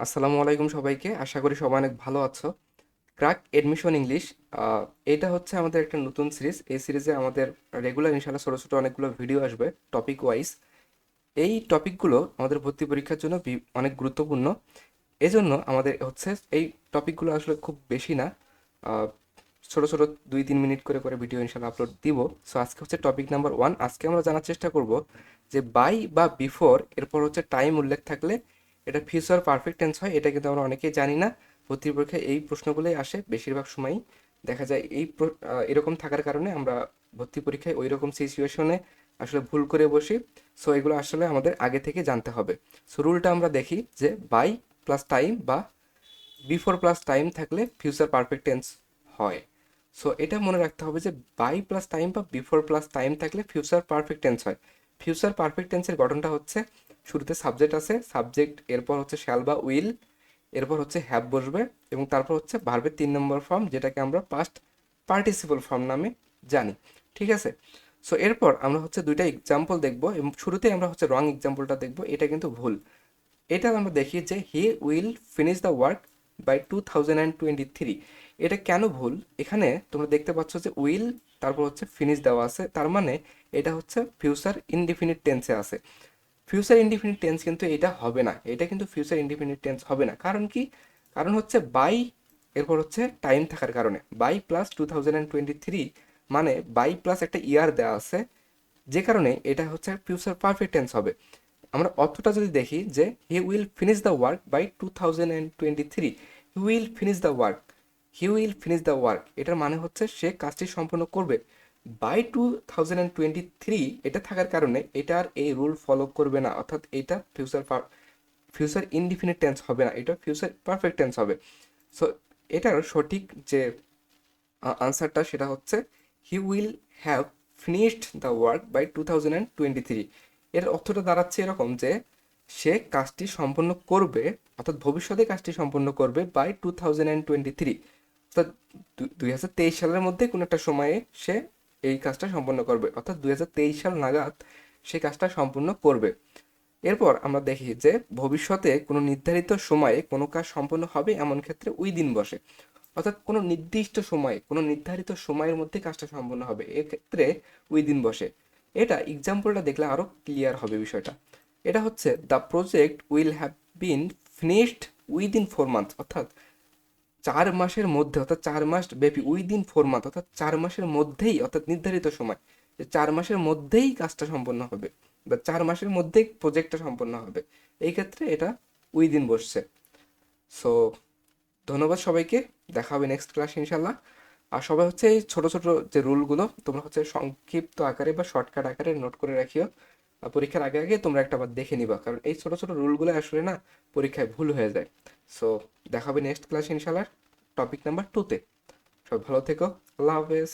আসসালামু আলাইকুম সবাইকে। আশা করি সবাই অনেক ভালো আছো। ক্র্যাক এডমিশন ইংলিশ, এটা হচ্ছে আমাদের একটা নতুন সিরিজ। এই সিরিজে আমাদের রেগুলার ইনশাল্লাহ ছোটো ছোটো অনেকগুলো ভিডিও আসবে টপিক ওয়াইজ। এই টপিকগুলো আমাদের ভর্তি পরীক্ষার জন্য অনেক গুরুত্বপূর্ণ। এজন্য আমাদের হচ্ছে এই টপিকগুলো আসলে খুব বেশি না, আহ, ছোটো ছোটো 2-3 মিনিট করে করে ভিডিও ইনশাল্লাহ আপলোড দিব। সো আজকে হচ্ছে টপিক নাম্বার 1। আজকে আমরা জানার চেষ্টা করব যে বাই বা বিফোর এরপর হচ্ছে টাইম উল্লেখ থাকলে এটা ফিউচার পারফেক্ট টেন্স হয়। এটা কিন্তু আমরা অনেকেই জানি না। ভর্তি পরীক্ষায় এই প্রশ্নগুলোই আসে বেশিরভাগ সময়ই। দেখা যায় এরকম থাকার কারণে আমরা ভর্তি পরীক্ষায় ওই রকম সিচুয়েশনে আসলে ভুল করে বসি। সো এগুলো আসলে আমাদের আগে থেকে জানতে হবে। সো রুলটা আমরা দেখি যে বাই প্লাস টাইম বা বিফোর প্লাস টাইম থাকলে ফিউচার পারফেক্ট টেন্স হয়। সো এটা মনে রাখতে হবে যে বাই প্লাস টাইম বা বিফোর প্লাস টাইম থাকলে ফিউচার পারফেক্ট টেন্স হয়। ফিউচার পারফেক্ট টেন্সের গঠনটা হচ্ছে শুরুতে সাবজেক্ট আছে, সাবজেক্ট এরপর হচ্ছে শ্যাল বা উইল, এরপর হচ্ছে হ্যাভ বসবে এবং তারপর হচ্ছে ভার্বের 3 নম্বর ফর্ম যেটাকে আমরা পাস্ট পার্টিসিপল ফর্ম নামে জানি। ঠিক আছে। সো এরপর আমরা হচ্ছে দুইটা এক্সাম্পল দেখব এবং শুরুতেই আমরা হচ্ছে রং এক্সাম্পলটা দেখব। এটা কিন্তু ভুল। এটা আমরা দেখি যে he will finish the work by 2023। এটা কেন ভুল? এখানে তোমরা দেখতে পাচ্ছ যে উইল তারপর হচ্ছে ফিনিশ দেওয়া আছে, তার মানে এটা হচ্ছে ফিউচার ইনডিফিনিট টেন্সে আছে। ফিউচার ইনডিফিনিট টেন্স কিন্তু এটা হবে না, এটা কিন্তু ফিউচার ইনডিফিনিট টেন্স হবে না। কারণ কি? কারণ হচ্ছে বাই এরপর হচ্ছে টাইম থাকার কারণে বাই প্লাস 2023, মানে বাই প্লাস একটা ইয়ার দেওয়া আছে, যে কারণে এটা হচ্ছে ফিউচার পারফেক্ট টেন্স হবে। আমরা অর্থটা যদি দেখি যে he will finish the work by 2023, he will finish the work, he will finish the work এটার মানে হচ্ছে সে কাজটি সম্পন্ন করবে। বাই 2023 এটা থাকার কারণে এটার এই রুল ফলো করবে না, অর্থাৎ এটা ফিউচার ইনডিফিনিট টেন্স হবে না, এটা ফিউচার পারফেক্ট টেন্স হবে। সো এটার সঠিক যে আনসারটা সেটা হচ্ছে he will have finished the work by 2023। এর অর্থটা দাঁড়াচ্ছে এরকম যে সে কাজটি সম্পন্ন করবে, অর্থাৎ ভবিষ্যতে কাজটি সম্পন্ন করবে বাই 2023, অর্থাৎ 2023 সালের মধ্যে কোনো একটা সময়ে সে এই কাজটা সম্পন্ন করবে, অর্থাৎ 2023 সাল নাগাদ সে কাজটা সম্পূর্ণ করবে। এরপর আমরা দেখি যে ভবিষ্যতে কোনো নির্ধারিত সময়ে কোনো কাজ সম্পন্ন হবে এমন ক্ষেত্রে উই দিন বসে, অর্থাৎ কোনো নির্দিষ্ট সময়ে কোনো নির্ধারিত সময়ের মধ্যে কাজটা সম্পন্ন হবে, এক্ষেত্রে উইদিন বসে। এটা এক্সাম্পলটা দেখলে আরও ক্লিয়ার হবে বিষয়টা। এটা হচ্ছে the project will have been finished within 4 month, অর্থাৎ 4 মাসের মধ্যে, অর্থাৎ 4 মাস ব্যাপী, উইদিন 4 মান্থ অর্থাৎ 4 মাসের মধ্যেই, অর্থাৎ নির্ধারিত সময় যে 4 মাসের মধ্যেই কাজটা সম্পন্ন হবে বা 4 মাসের মধ্যেই প্রজেক্টটা সম্পন্ন হবে, এই ক্ষেত্রে এটা উইদিন বসছে। সো ধন্যবাদ সবাইকে। দেখা হবে নেক্সট ক্লাস ইনশাল্লাহ। আর সবাই হচ্ছে এই ছোট ছোট যে রুলগুলো তোমরা হচ্ছে সংক্ষিপ্ত আকারে বা শর্টকাট আকারে নোট করে রাখিও। আর পরীক্ষার আগে আগে তোমরা একটা বার দেখে নিবা, কারণ এই ছোট ছোট রুলগুলো আসলে না পরীক্ষায় ভুল হয়ে যায়। সো দেখা হবে নেক্সট ক্লাস ইনশাল্লাহ টপিক নাম্বার 2-তে। সবাই ভালো থেকো। আল্লাহ হাফেজ।